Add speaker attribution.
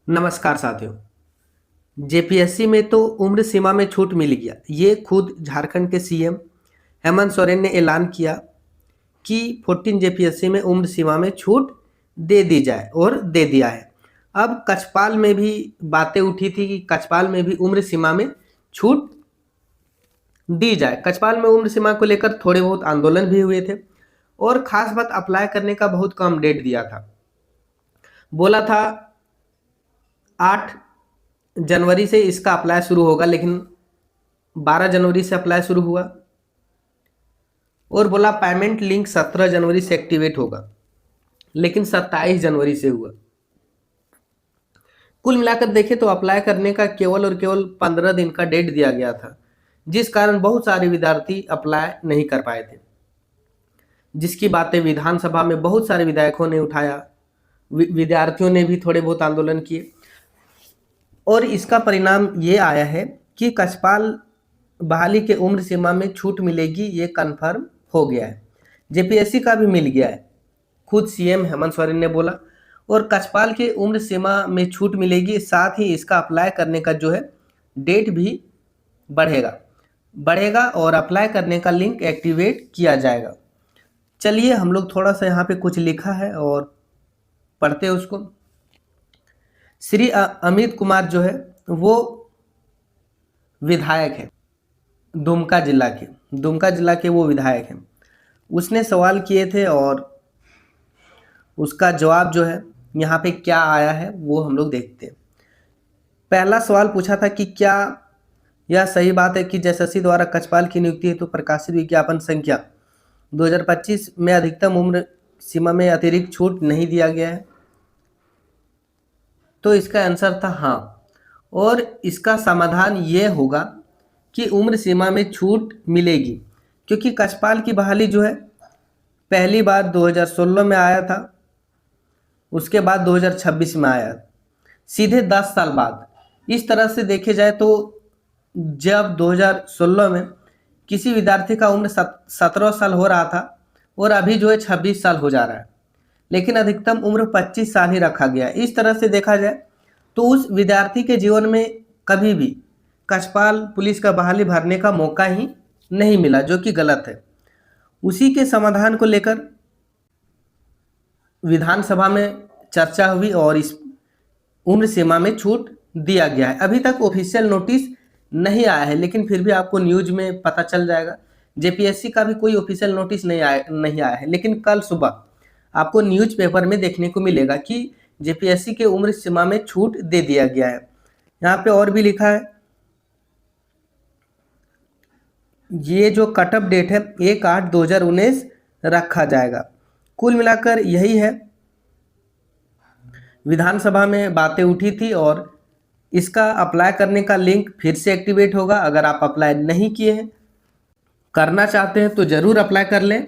Speaker 1: नमस्कार साथियों। जेपीएससी में तो उम्र सीमा में छूट मिल गया। ये खुद झारखंड के सीएम हेमंत सोरेन ने ऐलान किया कि 14 जेपीएससी में उम्र सीमा में छूट दे दी जाए और दे दिया है। अब कछपाल में भी बातें उठी थी कि कछपाल में भी उम्र सीमा में छूट दी जाए। कछपाल में उम्र सीमा को लेकर थोड़े बहुत आंदोलन भी हुए थे और खास बात अप्लाई करने का बहुत कम डेट दिया था। बोला था 8 जनवरी से इसका अप्लाई शुरू होगा, लेकिन 12 जनवरी से अप्लाई शुरू हुआ और बोला पेमेंट लिंक 17 जनवरी से एक्टिवेट होगा, लेकिन 27 जनवरी से हुआ। कुल मिलाकर देखें तो अप्लाई करने का केवल और केवल 15 दिन का डेट दिया गया था, जिस कारण बहुत सारे विद्यार्थी अप्लाई नहीं कर पाए थे, जिसकी बातें विधानसभा में बहुत सारे विधायकों ने उठाया। विद्यार्थियों ने भी थोड़े बहुत आंदोलन किए और इसका परिणाम ये आया है कि कछपाल बहाली के उम्र सीमा में छूट मिलेगी, ये कन्फर्म हो गया है। जेपीएससी का भी मिल गया है, खुद सीएम हेमंत सोरेन ने बोला। और कछपाल के उम्र सीमा में छूट मिलेगी, साथ ही इसका अप्लाई करने का जो है डेट भी बढ़ेगा और अप्लाई करने का लिंक एक्टिवेट किया जाएगा। चलिए हम लोग थोड़ा सा यहाँ पे कुछ लिखा है और पढ़ते हैं उसको। श्री अमित कुमार जो है वो विधायक है, दुमका जिला के वो विधायक हैं। उसने सवाल किए थे और उसका जवाब जो है यहाँ पे क्या आया है वो हम लोग देखते हैं। पहला सवाल पूछा था कि क्या यह सही बात है कि जेएसएससी द्वारा कछपाल की नियुक्ति हेतु प्रकाशित विज्ञापन संख्या 2025 में अधिकतम उम्र सीमा में अतिरिक्त छूट नहीं दिया गया है? तो इसका आंसर था हाँ। और इसका समाधान ये होगा कि उम्र सीमा में छूट मिलेगी, क्योंकि कछपाल की बहाली जो है पहली बार 2016 में आया था, उसके बाद 2026 में आया, सीधे 10 साल बाद। इस तरह से देखे जाए तो जब 2016 में किसी विद्यार्थी का उम्र 17 साल हो रहा था और अभी जो है 26 साल हो जा रहा है, लेकिन अधिकतम उम्र 25 साल ही रखा गया। इस तरह से देखा जाए तो उस विद्यार्थी के जीवन में कभी भी कछपाल पुलिस का बहाली भरने का मौका ही नहीं मिला, जो कि गलत है। उसी के समाधान को लेकर विधानसभा में चर्चा हुई और इस उम्र सीमा में छूट दिया गया है। अभी तक ऑफिशियल नोटिस नहीं आया है, लेकिन फिर भी आपको न्यूज में पता चल जाएगा। जेपीएससी का भी कोई ऑफिशियल नोटिस नहीं आया है, लेकिन कल सुबह आपको न्यूज पेपर में देखने को मिलेगा कि जेपीएससी के उम्र सीमा में छूट दे दिया गया है। यहाँ पे और भी लिखा है, ये जो कट ऑफ डेट है 1/8/2019 रखा जाएगा। कुल मिलाकर यही है। विधानसभा में बातें उठी थी और इसका अप्लाई करने का लिंक फिर से एक्टिवेट होगा। अगर आप अप्लाई नहीं किए हैं, करना चाहते हैं तो ज़रूर अप्लाई कर लें।